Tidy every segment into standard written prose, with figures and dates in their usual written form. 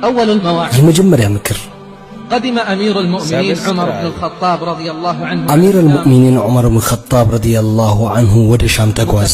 أول المواعظ የመጀመሪያ ምክር قدم أمير المؤمنين عمر بن الخطاب رضي الله عنه أمير المؤمنين عمر بن الخطاب رضي الله عنه ወደ ሻም ተጓዘ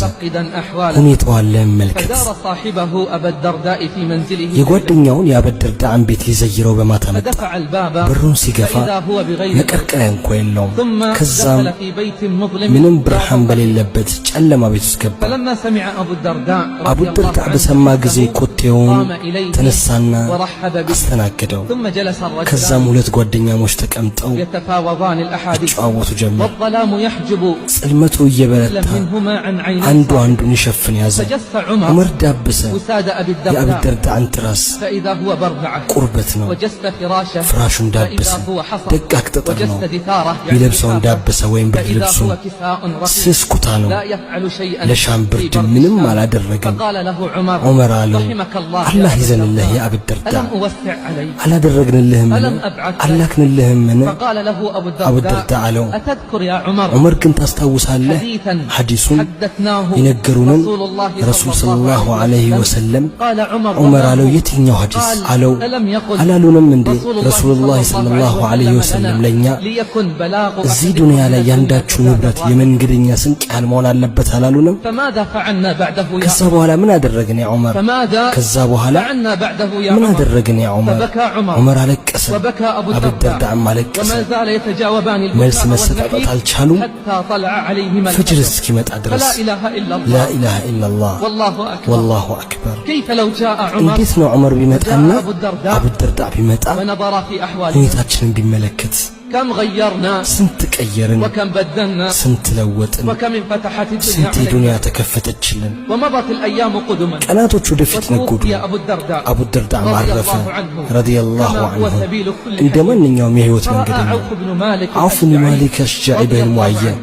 ሁኔታውን ለመመልከት فزار صاحبه أبا الدرداء في منزله የጓደኛውን የአበደርዳን ቤት ይዘይረው በማታ መጣ فدفع الباب በሩን ሲገፋ فإذا هو بغير መቀርቀሪያ እንኳን የለውም ثم ከዛም دخل في بيت مظلم ምንም ብርሃን በሌለበት ጨለማ ቤት ውስጥ ገባ فلما سمع أبو الدرداء አቡ رضي الله ደርዳ عنه በሰማ ጊዜ ኮቴውን قام إليه ተነሳና ورحب به አስተናገደው ثم جلس الرجلان ከዛም ሁለት ጓደኛሞች ተቀምጠው يتفاوضان الأحاديث ጨዋወቱ ጀመር والظلام يحجب ጽልመቱ እየበረታ منهما عن عين አንዱ አንዱን ይሸፍን ያዘ فجس عمر ዑመር ዳበሰ وساد أبي የአቡ الدرداء ደርዳን ትራስ فإذا هو بربعة ቁርበት ነው وجس فراشه ፍራሹን ዳበሰ فإذا هو حصى ደቃቅ ጠጠር ነው وجس دثاره ሚለብሰውን ዳበሰ ወይም ብርድ فإذا ልብሱን هو كساء رقيق ስስ ኩታ ነው لا يفعل شيئا ለሻም في ብርድ برد ምንም الشام. አላደረገም فقال له عمر ዑመር አለው رحمك الله አላህ يا ይዘንልህ أبا የአቡ الدرداء ደርዳ ألم أوسع عليك አላደረግንልህም ألم أبعث አላክንልህም فقال له أبو أبو الدرداء الدرداء አለው أتذكر يا عمر ዑመር ግን ታስታውሳለህ حديثا ሐዲሱን حدثناه የነገሩንን رسول الله ረሱል ሰለላሁ ዐለይሂ ወሰለም قال عمر ዑመር وما አለው هو؟ የትኛው ሐዲስ قال አለው ألم يقل አላሉንም እንዴ رسول ረሱሉላህ ሰለላሁ ዐለይሂ ወሰለም ለኛ ليكن بلاغ እዚህ ዱንያ ላይ ያንዳችሁ ንብረት የመንገደኛ ስንቅ ያህል መሆን አለበት አላሉንም فماذا فعلنا بعده يا ከዛ በኋላ ምን አደረግን ያ ዑመር فماذا ከዛ በኋላ فعلنا بعده يا ምን عمر አደረግን ያ ዑመር فبكى عمر ዑመር አለቀሰ وبكى أبو አቡ الدرداء ደርዳም አለቀሰ وما زال يتجاوبان መልስ البكاء መሰጣጣት والنحي አልቻሉም حتى طلع عليهما ፈጅር الفجر እስኪመጣ ድረስ فلا إله إلا ላ الله ኢላሃ ኢላላህ والله أكبر ወላሁ አክበር كيف لو جاء عمر እንዴት ነው ዑመር ቢመጣና وجاء أبو الدرداء አቡ ደርዳ ቢመጣ ونظر في أحوالنا ሁኔታችንን ቢመለከት كم غيرنا ስንት ቀየርን وكم بدلنا ስንት ለወጥን وكم انفتحت الدنيا ስንት علينا ዱንያ ተከፈተችልን ومضت الأيام قدما ቀናቶች ወደፊት ነጎዱ وتوفي أبو الدرداء አቡ ደርዳ رضي ማረፈ الله عنه ረዲየላሁ كما هو عنه سبيل كل እንደ حي ማንኛውም የህይወት فرأى መንገደኛ عوف بن مالك አውፍ ብን الأشجعي ማሊክ አሽጃዒ رضي الله በህልሙ አየ عنه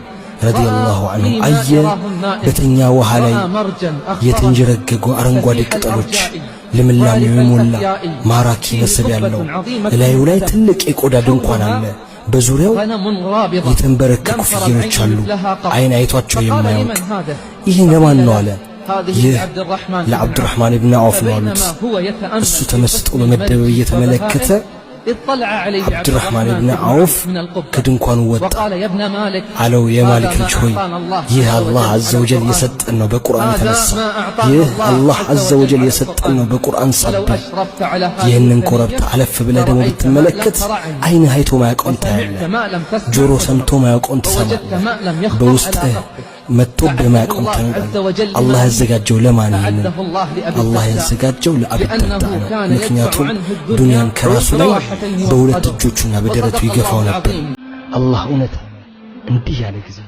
ረዲየላሁ ዐንሁ رأى አየ فيما يراه النائم በተኛ ውሃ ላይ رأى مرجا أخضرا የተንጀረገጉ አረንጓዴ فسيح ቅጠሎች الأرجاء ልምላሜው የሞላ الأثياء ማራኪ فيه መስህብ قبة ያለው عظيمة እላዩ ላይ مهدبة ትልቅ የቆዳ ድንኳን አለ በዙሪያው غنم رابضة የተንበረከኩ لم تر ፍየሎች العين አሉ مثلها قط አይን አይቷቸው فقال የማያውቅ لمن هذا ይህ ለማን ነው አለ هذه ይህ لعبد الرحمن بن ለዓብዱራህማን ብን ዐውፍ ነው አሉት فبينما هو يتأمل እሱ في ተመስጦ حسن በመደበብ ملكه እየተመለከተ وبهائه اطلع عليه عبد ዓብዱራህማን الرحمن ብን بن ዐውፍ عوف من القبة ከድንኳኑ ወጣ وقال يا ابن مالك አለው የማሊክ هذا ما ልጅ ሆይ أعطانا الله ይህ عز አላህ وجل አዘ على ወጀል القرآن. የሰጠን ነው በቁርአን هذا የተነሳ ما أعطانا ይህ الله አላህ عز አዘ ወጀል وجل የሰጠን ነው በቁርአን ولو ሳቢያ أشرفت على هذه ይህንን الثنية ኮረብታ አለፍ ብለህ ደግሞ فرأيت ما ብትመለከት لم تر عين አይንህ አይቶ ማያውቀውን ታያለህ وسمعت ما لم تسمع ጆሮ ሰምቶ ማያውቀውን ووجدت ትሰማለህ ما لم يخطر على በውስጥህ قلبك መጥቶ በማያውቀውን الله عز ታያለህ وجل አላህ لمن ያዘጋጀው ለማን ይህንን أعده الله لأبي አላህ الدرداء ያዘጋጀው ለአቡ لأنه ደርዳ ነው كان ምክንያቱም يدفع عنه الدنيا ዱንያን ከራሱ ላይ بواحتيه በሁለት وقدر. እጆቹና በደረቱ وصدق ይገፋው الله ነበር العظيم. አላህ እውነት እንዲህ ያለ ጊዜ